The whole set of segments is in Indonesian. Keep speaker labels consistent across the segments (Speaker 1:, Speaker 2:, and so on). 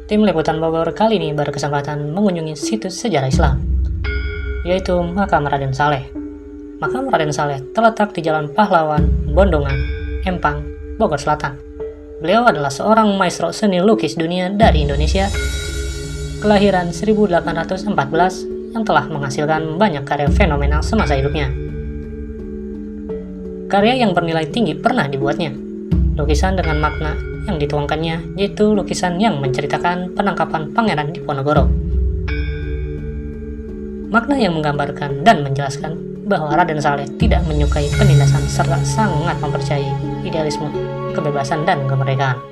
Speaker 1: Tim Liputan Bogor kali ini berkesempatan mengunjungi situs sejarah Islam, yaitu Makam Raden Saleh. Makam Raden Saleh terletak di Jalan Pahlawan, Bondongan, Empang, Bogor Selatan. Beliau adalah seorang maestro seni lukis dunia dari Indonesia, kelahiran 1814 yang telah menghasilkan banyak karya fenomenal semasa hidupnya. Karya yang bernilai tinggi pernah dibuatnya. Lukisan dengan makna yang dituangkannya yaitu lukisan yang menceritakan penangkapan pangeran Diponegoro. Makna yang menggambarkan dan menjelaskan bahwa Raden Saleh tidak menyukai penindasan serta sangat mempercayai idealisme, kebebasan, dan kemerdekaan.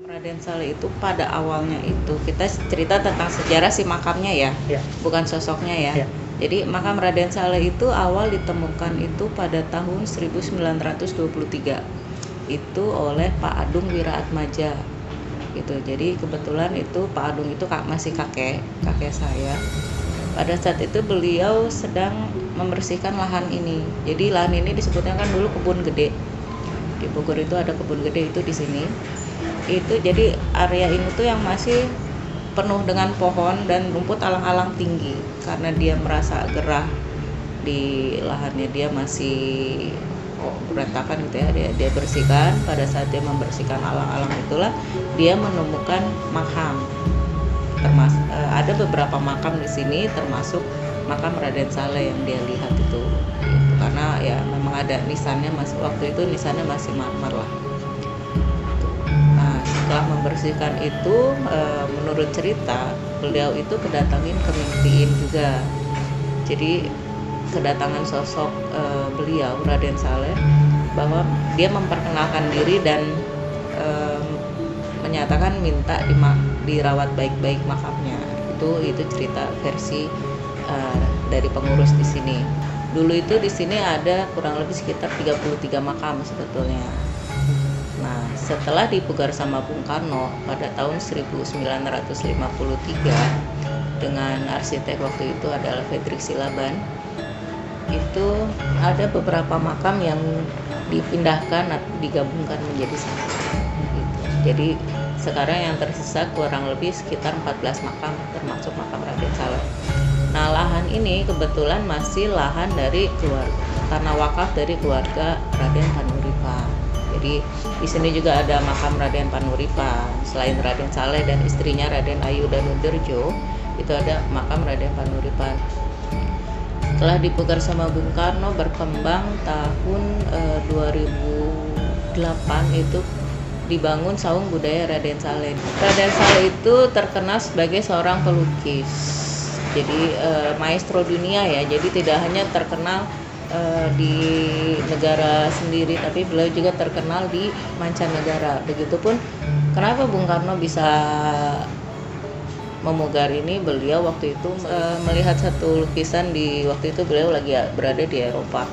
Speaker 2: Raden Saleh itu pada awalnya itu kita cerita tentang sejarah si makamnya ya, bukan sosoknya ya. Jadi makam Raden Saleh itu awal ditemukan itu pada tahun 1923 itu oleh Pak Adung Wiraatmaja gitu. Jadi kebetulan itu Pak Adung itu masih kakek saya. Pada saat itu beliau sedang membersihkan lahan ini. Jadi lahan ini disebutnya kan dulu kebun gede. Di Bogor itu ada kebun gede itu di sini. Itu jadi area ini tuh yang masih penuh dengan pohon dan rumput alang-alang tinggi karena dia merasa gerah di lahannya, dia masih berantakan gitu ya, dia bersihkan. Pada saat dia membersihkan alang-alang itulah dia menemukan makam. Ada beberapa makam di sini termasuk makam Raden Saleh yang dia lihat itu karena ya memang ada nisannya, waktu itu nisannya masih marmer lah. Setelah membersihkan itu, menurut cerita beliau itu kedatangin Kemimpiin juga. Jadi kedatangan sosok beliau Raden Saleh bahwa dia memperkenalkan diri dan menyatakan minta dirawat baik-baik makamnya. Itu cerita versi dari pengurus di sini. Dulu itu di sini ada kurang lebih sekitar 33 makam sebetulnya. Nah, setelah dipugar sama Bung Karno pada tahun 1953 dengan arsitek waktu itu adalah Fredrik Silaban, itu ada beberapa makam yang dipindahkan atau digabungkan menjadi satu. Gitu. Jadi sekarang yang tersisa kurang lebih sekitar 14 makam termasuk makam Raden Saleh. Nah, lahan ini kebetulan masih lahan dari keluarga, tanah wakaf dari keluarga Raden Panuripan. Jadi di sini juga ada makam Raden Panuripan. Selain Raden Saleh dan istrinya Raden Ayu Danudirjo, itu ada makam Raden Panuripan. Setelah dipugar sama Bung Karno, berkembang tahun 2008 itu dibangun Saung Budaya Raden Saleh. Raden Saleh itu terkenal sebagai seorang pelukis. Jadi maestro dunia ya. Jadi tidak hanya terkenal di negara sendiri, tapi beliau juga terkenal di mancanegara. Begitupun kenapa Bung Karno bisa memugar ini, beliau waktu itu melihat satu lukisan waktu itu beliau lagi berada di Eropa.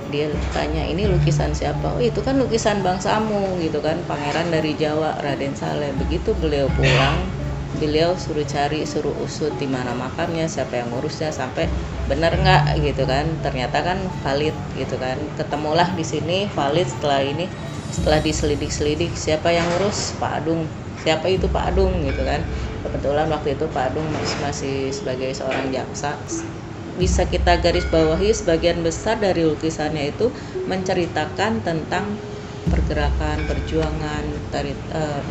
Speaker 2: Dia tanya, ini lukisan siapa? Oh, itu kan lukisan bangsamu gitu kan, pangeran dari Jawa, Raden Saleh. Begitu beliau pulang, beliau suruh usut di mana makamnya, siapa yang ngurusnya, sampai benar nggak gitu kan, ternyata kan valid gitu kan. Ketemulah di sini valid. Setelah diselidik siapa yang ngurus, Pak Adung. Siapa itu Pak Adung gitu kan. Kebetulan waktu itu Pak Adung masih sebagai seorang jaksa. Bisa kita garis bawahi sebagian besar dari lukisannya itu menceritakan tentang pergerakan, perjuangan,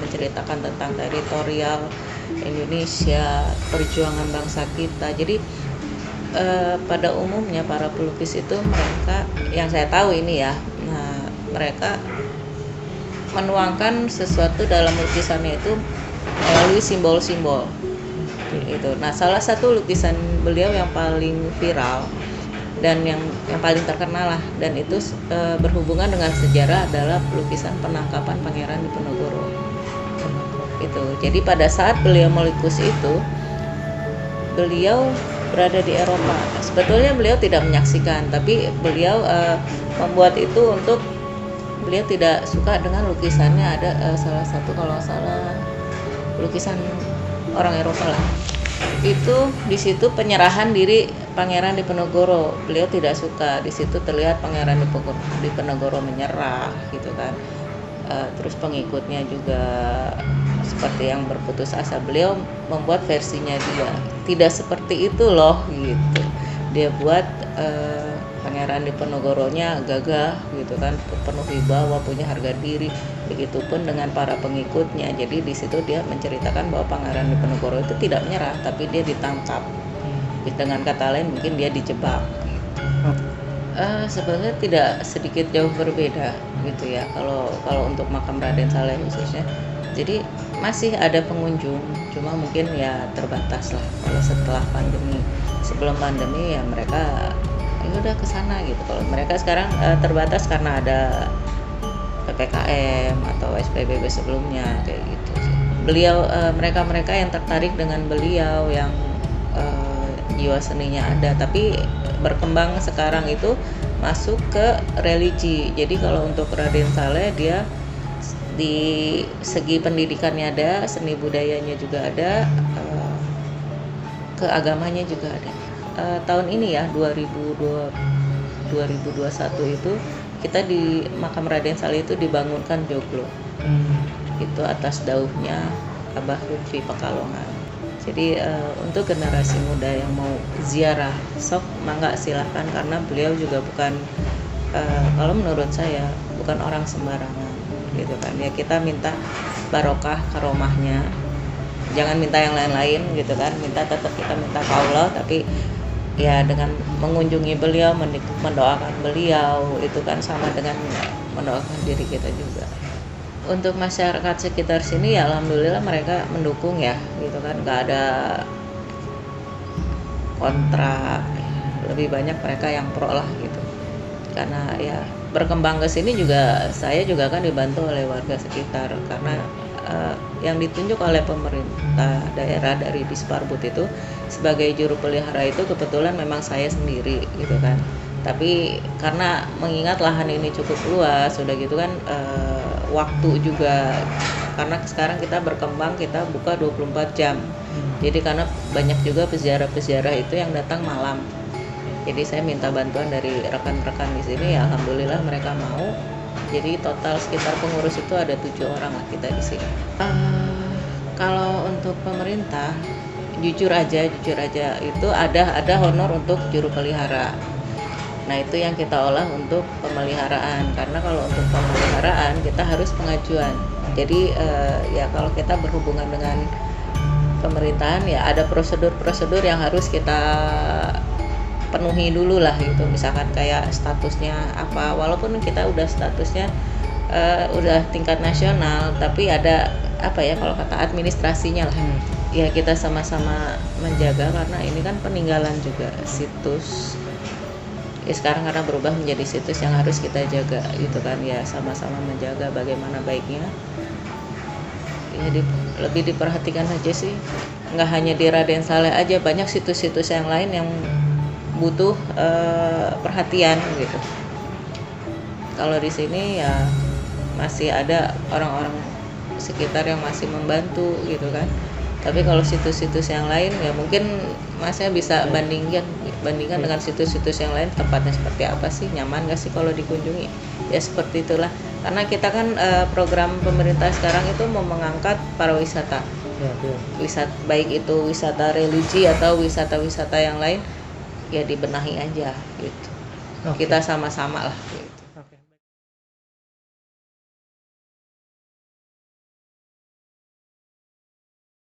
Speaker 2: menceritakan tentang teritorial Indonesia, perjuangan bangsa kita. Jadi pada umumnya para pelukis itu mereka, yang saya tahu ini ya, mereka menuangkan sesuatu dalam lukisannya itu melalui simbol-simbol itu. Nah, salah satu lukisan beliau yang paling viral dan yang paling terkenal lah, dan itu berhubungan dengan sejarah, adalah lukisan penangkapan Pangeran Diponegoro. Itu. Jadi pada saat beliau melukis itu, beliau berada di Eropa. Sebetulnya beliau tidak menyaksikan, tapi beliau membuat itu untuk beliau tidak suka dengan lukisannya. Ada salah satu, kalau salah, lukisan orang Eropa lah. Itu di situ penyerahan diri Pangeran Diponegoro. Beliau tidak suka. Di situ terlihat Pangeran Diponegoro menyerah gitu kan. terus pengikutnya juga seperti yang berputus asa. Beliau membuat versinya dia, tidak seperti itu loh gitu. Dia buat Pangeran Diponegoronya gagah gitu kan, penuh wibawa, punya harga diri. Begitupun dengan para pengikutnya. Jadi di situ dia menceritakan bahwa Pangeran Diponegoro itu tidak menyerah, tapi dia ditangkap. Dengan kata lain mungkin dia dijebak. Sebenarnya tidak sedikit jauh berbeda gitu ya kalau untuk makam Raden Saleh khususnya. Jadi masih ada pengunjung, cuma mungkin ya terbatas lah. Kalau setelah pandemi, sebelum pandemi ya mereka ya udah ke sana gitu. Kalau mereka sekarang terbatas karena ada PPKM atau SPBB sebelumnya kayak gitu. Beliau mereka yang tertarik dengan beliau yang jiwa seninya ada, tapi berkembang sekarang itu masuk ke religi. Jadi kalau untuk Raden Saleh dia di segi pendidikannya ada, seni budayanya juga ada, keagamanya juga ada. Tahun ini ya 2021 itu kita di makam Raden Saleh itu dibangunkan joglo. Itu atas dauhnya Abah Lutfi Pekalongan. Jadi untuk generasi muda yang mau ziarah, sok mangga silahkan, karena beliau juga bukan kalau menurut saya bukan orang sembarangan gitu kan. Ya kita minta barokah karomahnya, jangan minta yang lain-lain gitu kan. Tetap kita minta ke Allah, tapi ya dengan mengunjungi beliau, mendoakan beliau itu kan sama dengan mendoakan diri kita juga. Untuk masyarakat sekitar sini ya alhamdulillah mereka mendukung ya gitu kan, nggak ada kontra, lebih banyak mereka yang pro lah gitu. Karena ya berkembang ke sini juga saya juga kan dibantu oleh warga sekitar, karena yang ditunjuk oleh pemerintah daerah dari Disparbud itu sebagai juru pelihara itu kebetulan memang saya sendiri gitu kan. Tapi karena mengingat lahan ini cukup luas, sudah gitu kan waktu juga, karena sekarang kita berkembang, kita buka 24 jam. Jadi karena banyak juga peziarah-peziarah itu yang datang malam. Jadi saya minta bantuan dari rekan-rekan di sini, ya alhamdulillah mereka mau. Jadi total sekitar pengurus itu ada 7 orang lah kita di sini. Kalau untuk pemerintah, jujur aja itu ada honor untuk juru pelihara. Nah itu yang kita olah untuk pemeliharaan, karena kalau untuk pemeliharaan kita harus pengajuan. Jadi ya kalau kita berhubungan dengan pemerintahan ya ada prosedur yang harus kita penuhi dulu lah gitu. Misalkan kayak statusnya apa, walaupun kita udah statusnya udah tingkat nasional, tapi ada apa ya kalau kata administrasinya lah. Ya kita sama-sama menjaga, karena ini kan peninggalan juga situs. Ya sekarang karena berubah menjadi situs yang harus kita jaga gitu kan, ya sama-sama menjaga bagaimana baiknya. Ya lebih diperhatikan aja sih, nggak hanya di Raden Saleh aja, banyak situs-situs yang lain yang butuh perhatian gitu. Kalau di sini ya masih ada orang-orang sekitar yang masih membantu gitu kan. Tapi kalau situs-situs yang lain ya mungkin masnya bisa bandingkan dengan situs-situs yang lain, tempatnya seperti apa sih, nyaman gak sih kalau dikunjungi, ya seperti itulah. Karena kita kan program pemerintah sekarang itu mau mengangkat para wisata, baik itu wisata religi atau wisata-wisata yang lain, ya dibenahi aja gitu. Kita sama-sama lah gitu.